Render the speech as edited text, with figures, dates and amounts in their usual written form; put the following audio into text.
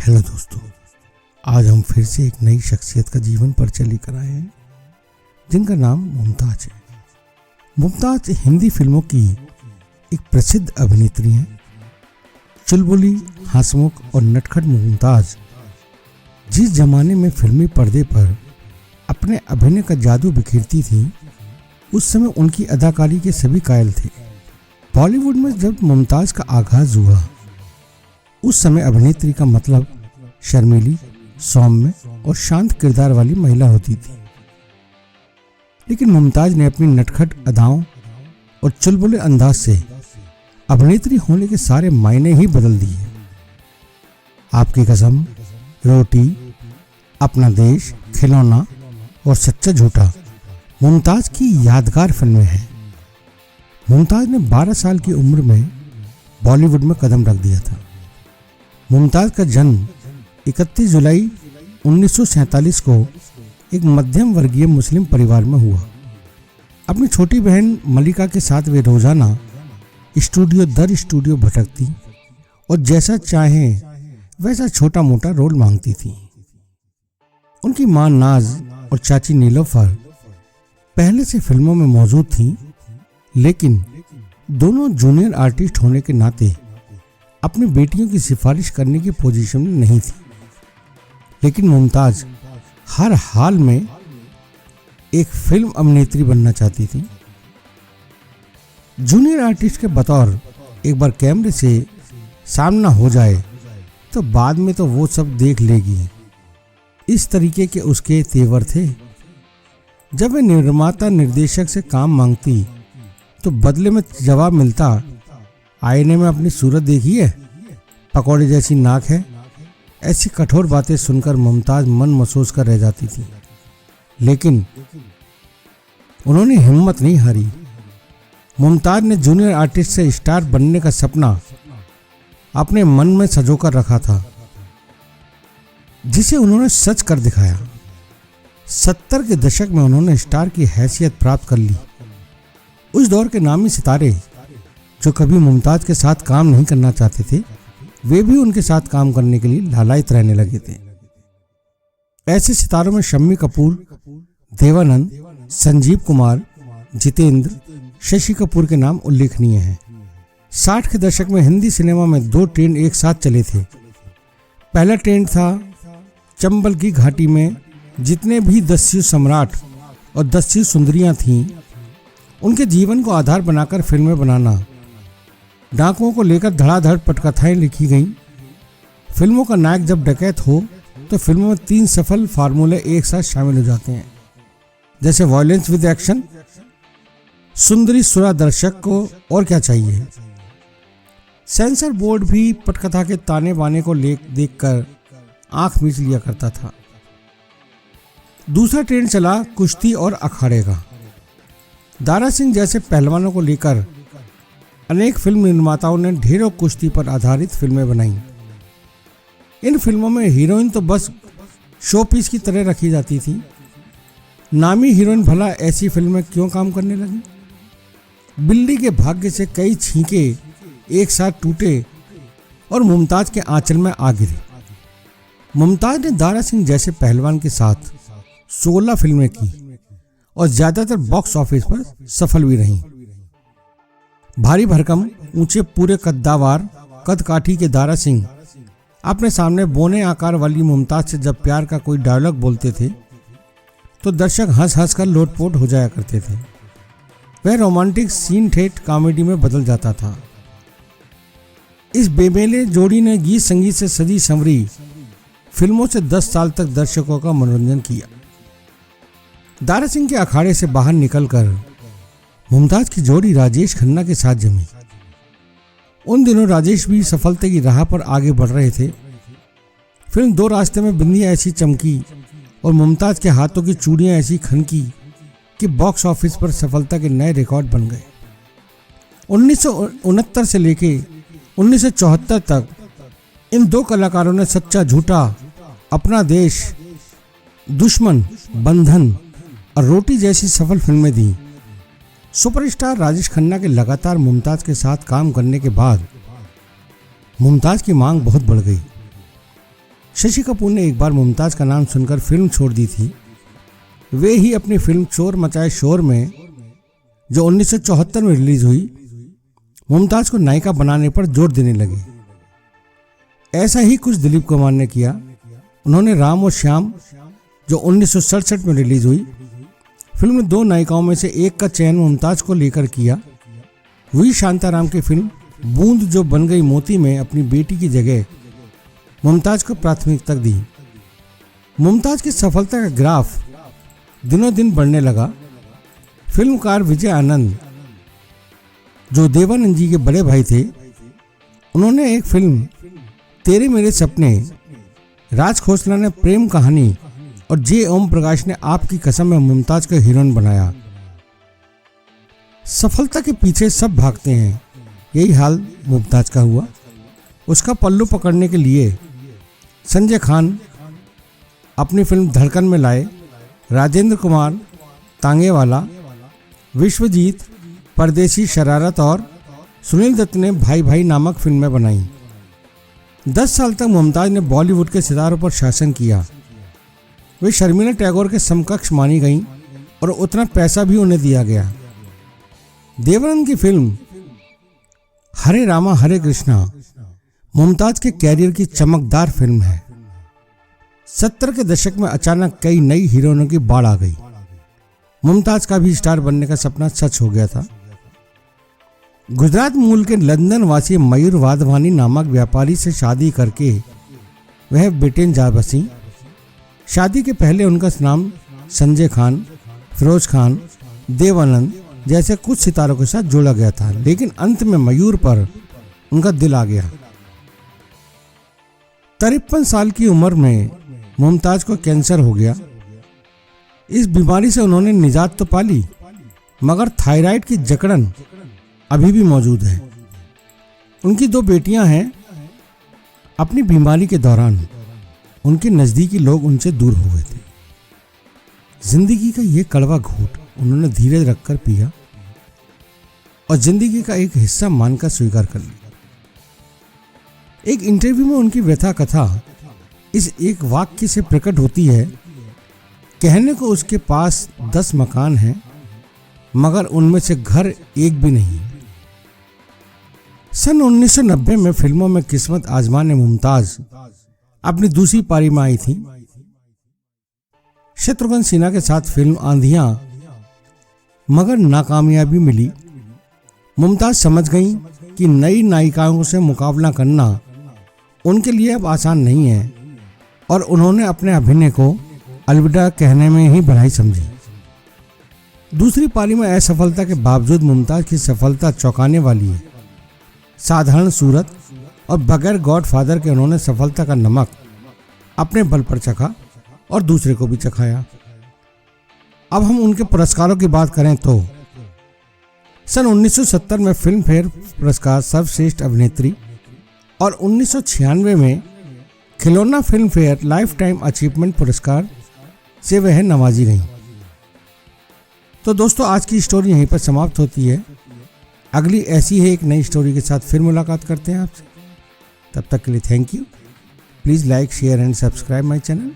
Hello दोस्तों, आज हम फिर से एक नई शख्सियत का जीवन परिचय लेकर आए हैं जिनका नाम मुमताज है। मुमताज हिंदी फिल्मों की एक प्रसिद्ध अभिनेत्री हैं। चुलबुली, हंसमुख और नटखट मुमताज जिस जमाने में फिल्मी पर्दे पर अपने अभिनय का जादू बिखेरती थी, उस समय उनकी अदाकारी के सभी कायल थे। बॉलीवुड में जब मुमताज का आगाज हुआ, उस समय अभिनेत्री का मतलब शर्मीली, सौम्य और शांत किरदार वाली महिला होती थी। लेकिन मुमताज ने अपनी नटखट अदाओं और चुलबुले अंदाज से अभिनेत्री होने के सारे मायने ही बदल दिए। आपकी कसम, रोटी, अपना देश, खिलौना और सच्चा झूठा मुमताज की यादगार फिल्में हैं। मुमताज ने 12 साल की उम्र में बॉलीवुड में कदम रख दिया था। मुमताज का जन्म 31 जुलाई 1947 को एक मध्यम वर्गीय मुस्लिम परिवार में हुआ। अपनी छोटी बहन मलिका के साथ वे रोजाना स्टूडियो दर स्टूडियो भटकती और जैसा चाहें वैसा छोटा मोटा रोल मांगती थी। उनकी मां नाज और चाची नीलोफर पहले से फिल्मों में मौजूद थीं, लेकिन दोनों जूनियर आर्टिस्ट होने के नाते अपनी बेटियों की सिफारिश करने की पोजीशन में नहीं थी। लेकिन मुमताज हर हाल में एक फिल्म अभिनेत्री बनना चाहती थी। जूनियर आर्टिस्ट के बतौर एक बार कैमरे से सामना हो जाए तो बाद में तो वो सब देख लेगी, इस तरीके के उसके तेवर थे। जब वे निर्माता निर्देशक से काम मांगती तो बदले में जवाब मिलता, आईने में अपनी सूरत देखी है, पकौड़े जैसी नाक है। ऐसी कठोर बातें सुनकर मुमताज मन महसूस कर रह जाती थी, लेकिन उन्होंने हिम्मत नहीं हारी। मुमताज ने जूनियर आर्टिस्ट से स्टार बनने का सपना अपने मन में संजोकर रखा था, जिसे उन्होंने सच कर दिखाया। 70 के दशक में उन्होंने स्टार की हैसियत प्राप्त कर ली। उस दौर के नामी सितारे जो कभी मुमताज के साथ काम नहीं करना चाहते थे, वे भी उनके साथ काम करने के लिए लालायित रहने लगे थे। ऐसे सितारों में शम्मी कपूर, देवानंद, संजीव कुमार, जितेंद्र, शशि कपूर के नाम उल्लेखनीय हैं। 60 के दशक में हिंदी सिनेमा में 2 ट्रेंड एक साथ चले थे। पहला ट्रेंड था चंबल की घाटी में जितने भी दस्यु सम्राट और दस्यु सुंदरियां थीं, उनके जीवन को आधार बनाकर फिल्में बनाना। डाकुओं को लेकर धड़ाधड़ पटकथाएं लिखी गईं। फिल्मों का नायक जब डकैत हो तो फिल्मों में 3 सफल फार्मूले एक साथ शामिल हो जाते हैं, जैसे वॉयलेंस विद एक्शन, सुंदरी सुरा दर्शक को और क्या चाहिए। सेंसर बोर्ड भी पटकथा के ताने बाने को देखकर आंख मीच लिया करता था। दूसरा ट्रेंड चला कुश्ती और अखाड़े का। दारा सिंह जैसे पहलवानों को लेकर अनेक फिल्म निर्माताओं ने ढेरों कुश्ती पर आधारित फिल्में बनाई। इन फिल्मों में हीरोइन तो बस शो पीस की तरह रखी जाती थी। नामी हीरोइन भला ऐसी फिल्म में क्यों काम करने लगी। बिल्ली के भाग्य से कई छींके एक साथ टूटे और मुमताज के आंचल में आ गिरे। मुमताज ने दारा सिंह जैसे पहलवान के साथ 16 फिल्में की और ज्यादातर बॉक्स ऑफिस पर सफल भी रहीं। भारी भरकम, ऊंचे पूरे कद्दावार कदकाठी के दारा सिंह अपने सामने बोने आकार वाली मुमताज से जब प्यार का कोई डायलॉग बोलते थे तो दर्शक हंस हंस कर लोटपोट हो जाया करते थे। वह रोमांटिक सीन ठेठ कॉमेडी में बदल जाता था। इस बेमेले जोड़ी ने गीत संगीत से सजी संवरी फिल्मों से 10 साल तक दर्शकों का मनोरंजन किया। दारा सिंह के अखाड़े से बाहर निकलकर मुमताज की जोड़ी राजेश खन्ना के साथ जमी। उन दिनों राजेश भी सफलता की राह पर आगे बढ़ रहे थे। फिल्म 2 रास्ते में बिंदियां ऐसी चमकी और मुमताज के हाथों की चूड़ियां ऐसी खनकी कि बॉक्स ऑफिस पर सफलता के नए रिकॉर्ड बन गए। 1969 से लेके 1974 तक इन 2 कलाकारों ने सच्चा झूठा, अपना देश, दुश्मन, बंधन और रोटी जैसी सफल फिल्में दी। सुपरस्टार राजेश खन्ना के लगातार मुमताज के साथ काम करने के बाद मुमताज की मांग बहुत बढ़ गई। शशि कपूर ने एक बार मुमताज़ का नाम सुनकर फिल्म छोड़ दी थी। वे ही अपनी फिल्म चोर मचाए शोर में, जो 1974 में रिलीज हुई, मुमताज़ को नायिका बनाने पर जोर देने लगे। ऐसा ही कुछ दिलीप कुमार ने किया। उन्होंने राम और श्याम, जो 1967 में रिलीज हुई, फिल्म में 2 नायिकाओं में से एक का चयन मुमताज़ को लेकर किया। वही शांताराम की फिल्म बूंद जो बन गई मोती में अपनी बेटी की जगह मुमताज़ को प्राथमिकता दी। मुमताज़ की सफलता का ग्राफ दिनों दिन बढ़ने लगा। फिल्मकार विजय आनंद, जो देवानंद जी के बड़े भाई थे, उन्होंने एक फिल्म तेरे मेरे सपने, राज खोसला ने प्रेम कहानी और जे ओम प्रकाश ने आपकी कसम में मुमताज़ को हीरोइन बनाया। सफलता के पीछे सब भागते हैं, यही हाल मुमताज़ का हुआ। उसका पल्लू पकड़ने के लिए संजय खान अपनी फिल्म धड़कन में लाए, राजेंद्र कुमार तांगेवाला, विश्वजीत परदेसी शरारत और सुनील दत्त ने भाई भाई नामक फिल्में बनाई। 10 साल तक मुमताज़ ने बॉलीवुड के सितारों पर शासन किया। वे शर्मिला टैगोर के समकक्ष मानी गईं और उतना पैसा भी उन्हें दिया गया। देवानंद की फिल्म हरे रामा हरे कृष्णा मुमताज़ के कैरियर की चमकदार फिल्म है। 70 के दशक में अचानक कई नई हीरोइनों की बाढ़ आ गई। मुमताज़ का भी स्टार बनने का सपना सच हो गया था। गुजरात मूल के लंदन वासी मयूर वाधवानी नामक व्यापारी से शादी करके वह ब्रिटेन जा बसी। शादी के पहले उनका नाम संजय खान, फिरोज खान, देवानंद जैसे कुछ सितारों के साथ जोड़ा गया था, लेकिन अंत में मयूर पर उनका दिल आ गया। 53 साल की उम्र में मुमताज़ को कैंसर हो गया। इस बीमारी से उन्होंने निजात तो पा ली, मगर थायराइड की जकड़न अभी भी मौजूद है। उनकी 2 बेटियां हैं। अपनी बीमारी के दौरान उनके नज़दीकी लोग उनसे दूर हो गए थे। जिंदगी का ये कड़वा घूंट उन्होंने धीरे रखकर पिया और जिंदगी का एक हिस्सा मानकर स्वीकार कर लिया। एक इंटरव्यू में उनकी व्यथा कथा इस एक वाक्य से प्रकट होती है, कहने को उसके पास 10 मकान हैं, मगर उनमें से घर एक भी नहीं। सन 1990 में फिल्मों में किस्मत आजमाने मुमताज़ अपनी दूसरी पारी में आई थी। शत्रुघ्न सिन्हा के साथ फिल्म आंधियां, मगर नाकामयाबी मिली। मुमताज़ समझ गईं कि नई नायिकाओं से मुकाबला करना उनके लिए अब आसान नहीं है और उन्होंने अपने अभिनय को अलविदा कहने में ही भलाई समझी। दूसरी पारी में असफलता के बावजूद मुमताज़ की सफलता चौंकाने वाली है। साधारण सूरत और बगैर गॉडफादर के उन्होंने सफलता का नमक अपने बल पर चखा और दूसरे को भी चखाया। अब हम उनके पुरस्कारों की बात करें तो सन 1970 में फिल्म फेयर पुरस्कार सर्वश्रेष्ठ अभिनेत्री और 1996 में खिलौना film fair life time achievement पुरस्कार से वह नवाजी गईं। तो दोस्तों, आज की स्टोरी यहीं पर समाप्त होती है। अगली ऐसी है एक नई स्टोरी के साथ फिर मुलाकात करते हैं आपसे। तब तक के लिए thank you. Please like, share and subscribe my channel.